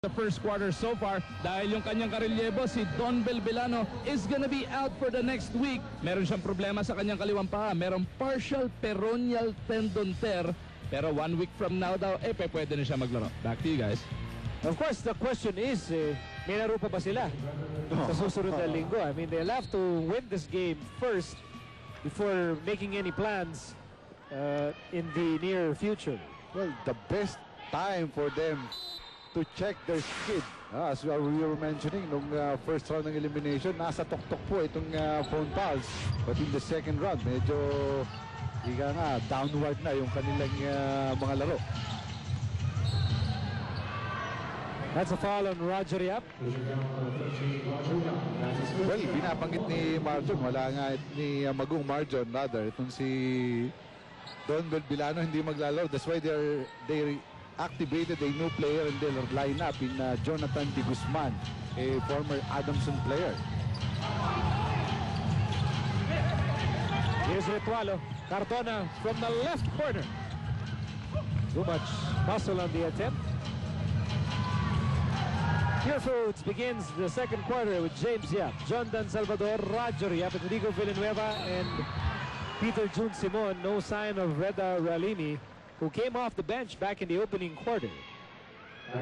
the first quarter so far dahil yung kanyang karelyebo si Don Belbilano is gonna be out for the next week. Meron siyang problema sa kanyang kaliwang paa. Merong partial peroneal tendon tear. Pero 1 week from now daw, pwede na siya maglaro. Back to you guys. Of course, the question is, may laro pa ba sila sa susunod na linggo? I mean, they'll have to win this game first before making any plans in the near future. Well, the best time for them to check their skid. As we were mentioning, nung first round ng elimination, nasa tuktok po itong phone pulse. But in the second round, medyo downward na yung kanilang mga laro. That's a foul on Roger Yap. Well, binabanggit ni Marjon, wala nga ni Magong Marjon, rather, itong si Don Belbilano hindi maglalaro. That's why they activated a new player in their lineup in Jonathan De Guzman, a former Adamson player. Here's Ritualo. Cardona from the left corner. Too much muscle on the attempt. Pure Foods begins the second quarter with James Yap, John Dan Salvador, Roger Yap, Enrico Villanueva, and Peter Jun Simon. No sign of Reda Ralini, who came off the bench back in the opening quarter. At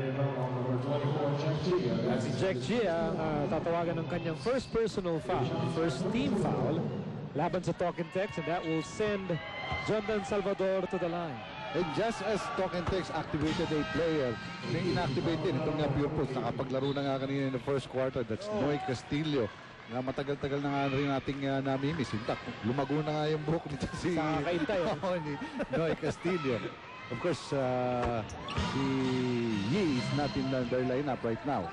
si Jack Gia, tatawagan ng kanyang first personal foul, first team foul, laban sa Talking Tex, and that will send John Dan Salvador to the line. And just as Talking Tex activated a player, may inactivate din itong Pure Foods. Nakapaglaro na nga kanina in the first quarter. That's Noy Castillo. Na matagal-tagal na nga rin nating namimiss. In fact, lumago na nga yung buhok nito si Noy Castillo. Of course, si Yi is not in their lineup right now.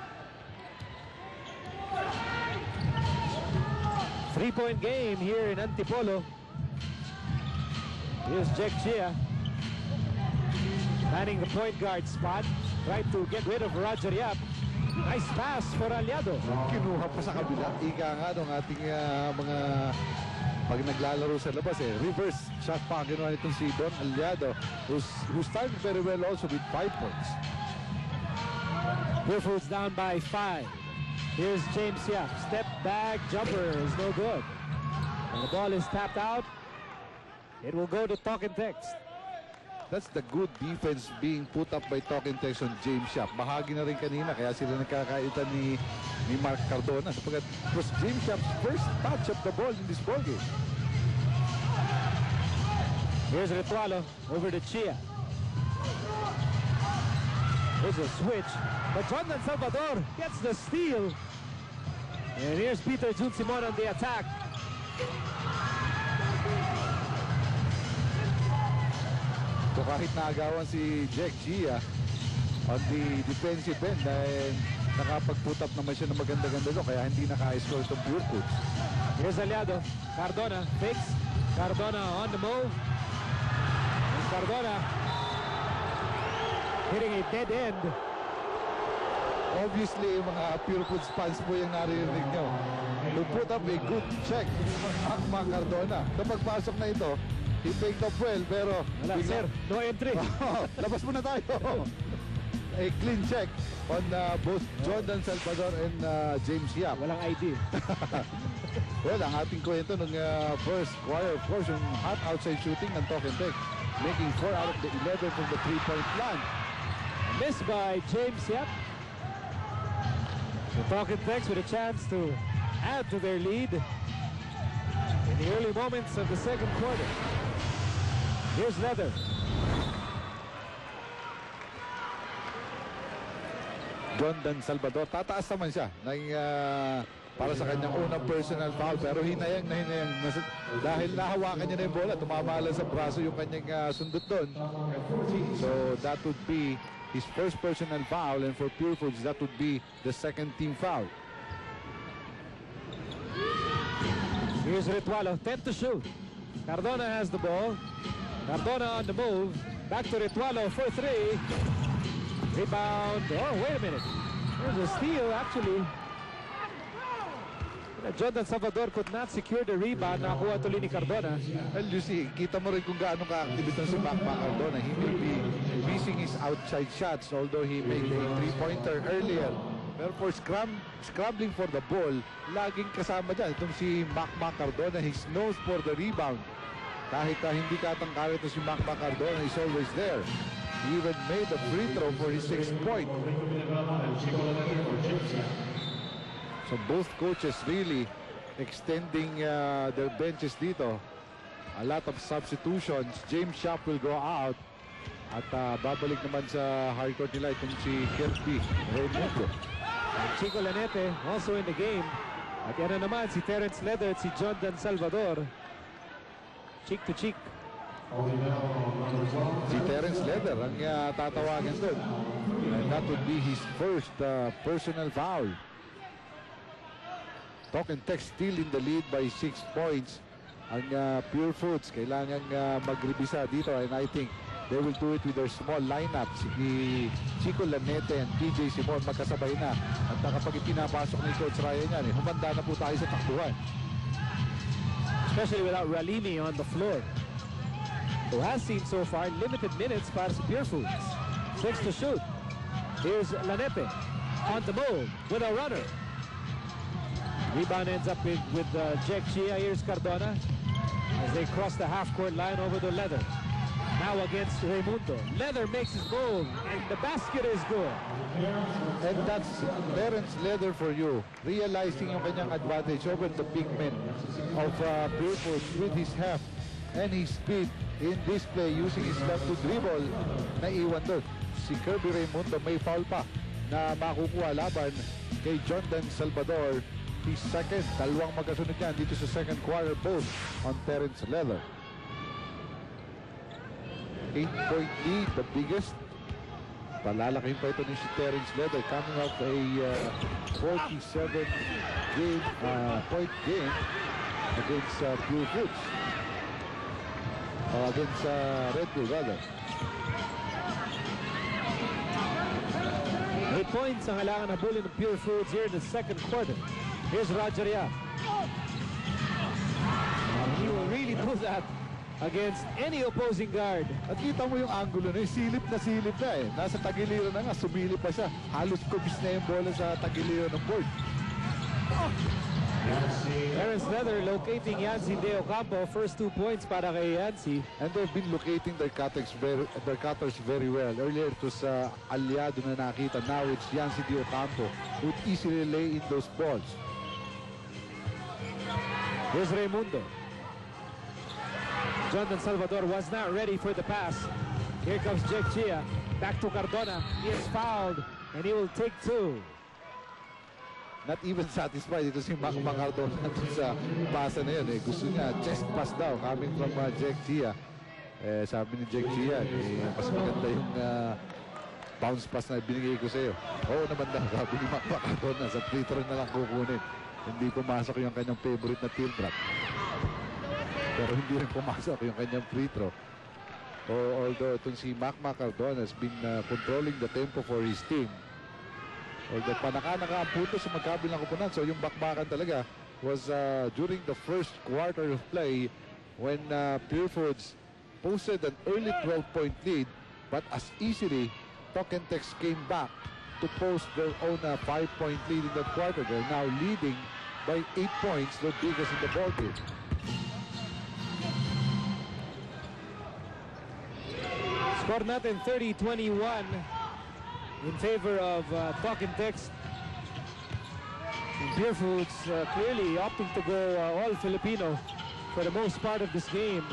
3-point game here in Antipolo. Here's Jack Gia, manning the point guard spot, trying to get rid of Roger Yap. Nice pass for Aliado. Kinuha pa sa kabila. Ika nga ng ating mga pag naglalaro sa labas reverse shot pa kinuha nitong si Don Aliado, who's started very well also with 5 points. Pure Foods down by 5. Here's James Yap. Step back jumper is no good. And the ball is tapped out. It will go to Talking Tex. That's the good defense being put up by Talking Tex on James Yap. Bahagi na rin kanina kaya sila nagkakaitan ni Mark Cardona sapagkat it was James Yap's first touch of the ball in this ball game. Here's Ritualo over to Chia. Here's a switch, but Jonathan Salvador gets the steal. And here's Peter Jun Simon on the attack. So kahit naagawan si Jack Gia on the defensive end dahil nakapag-put up naman siya ng maganda-ganda doon kaya hindi naka-score itong Pure Foods. Here's Aliado. Cardona fakes. Cardona on the move. And Cardona hitting a dead end. Obviously, mga Pure Foods fans po yung naririnig nyo. To put up a good check, Akma Cardona. Kapag pasok na ito, he picked up well, pero wala, sir, no entry. Labas muna tayo. A clean check on both Jordan Salvador and James Yap. Walang ID. Well, ang ating kwento ng first quarter, of course, yung hot outside shooting ng Talking Tex, making 4 out of the 11 from the 3-point line. Missed by James Yap. So Talking Tex with a chance to add to their lead in the early moments of the second quarter. Here's Leather. John Dan Salvador, tataas naman siya para sa kanyang unang personal foul, pero hinayang dahil nahawakan niya na yung bola, tumama lang sa braso yung kanyang sundot doon. So that would be his first personal foul, and for Pure Foods that would be the second team foul. Here's Ritualo, 10 to shoot. Cardona has the ball. Cardona on the move. Back to Ritualo for 3. Rebound. Oh, wait a minute. There's a steal, actually. Jordan Salvador could not secure the rebound. Nakakuha tuloy ni Cardona. Well, you see, kita mo rin kung gaano ka-active ito si Mac Cardona. He may be missing his outside shots, although he made a three-pointer earlier. Pero for scrambling for the ball, laging kasama dyan. Itong si Mac Cardona, he's knows for the rebound. Kahit hindi katangkari ito si Mac Cardona, he's always there. He even made a free throw for his 6th point. So both coaches really extending their benches dito. A lot of substitutions. James Schaap will go out. At babalik naman sa hardcourt nila itong si Kirby Raimundo. Chico Lanete also in the game. At yan na naman si Terence Leather at si Jordan Salvador. Cheek to cheek. Si Terence Leather ang tatawagan doon. And that would be his first personal foul. Talk and Text still in the lead by 6 points. Ang Pure Foods kailangan magrebisa dito, and I think they will do it with their small lineup. Si Chico Lanete and PJ Simon magkasabay na. At kapag ipinapasok ni Coach Ryan yan, humanda na po tayo sa takbuhan. Especially without Ralimi on the floor, who has seen so far limited minutes para sa Pure Foods. 6 to shoot. Here's Lanete on the move with a runner. Rebound ends up with Jack Chia. Here's Cardona as they cross the half-court line over to Leather. Now against Raimundo. Leather makes his move, and the basket is good. And that's Terence Leather for you. Realizing yung kanyang advantage over the big men of Pure Foods with his heft and his speed in this play, using his left to dribble. Naiwan doon. Si Kirby Raimundo may foul pa na makukuha laban kay Jordan Salvador. His second, dalawang magkasunod yan dito sa second quarter, both on Terence Leather. 8-point lead, the biggest. Palalaking pa ito ni si Terence Leather, coming off a 47 point game against Pure Foods. Against Red Bull, rather. 8 points ang kailangan na bully ng Pure Foods here in the second quarter. Here's Roger Yap. He will really do that against any opposing guard. At kita mo yung angulo na silip na eh. Nasa tagiliran na nga, sumilip pa siya. Halos kubis na yung bola sa tagiliran ng board. Terence Leather locating Yancy De Ocampo. First 2 points para kay Yancy. And they've been locating their cutters very well. Earlier it was Aliado na nakita. Now it's Yancy De Ocampo who would easily lay in those balls. Here's Raimundo. Jordan Salvador was not ready for the pass. Here comes Jack Chia. Back to Cardona. He is fouled, and he will take 2. Not even satisfied ito si Mac Cardona sa pasa na yun. Gusto niya chest pass daw coming from Jack Chia. Sabi ni Jack Chia, mas maganda yung bounce pass na binigay ko sa iyo. Oo naman daw, sabi ni Mac Cardona, sa free throw na lang kukunin. Hindi pumasok yung kanyang favorite na teardrop. Pero hindi rin pumasok yung kanyang free throw. Although itong si Mac Cardona has been controlling the tempo for his team. Although panaka-naka ang punto sa magkabilang kupunan. So yung bakbakan talaga was during the first quarter of play when Pure Foods posted an early 12-point lead, but as easily Talk and Text came back to post their own 5-point lead in that quarter. They're now leading by 8 points, the biggest in the ballgame. Score natin 30-21 in favor of Talk and Text. And Pure Foods clearly opting to go all Filipino for the most part of this game.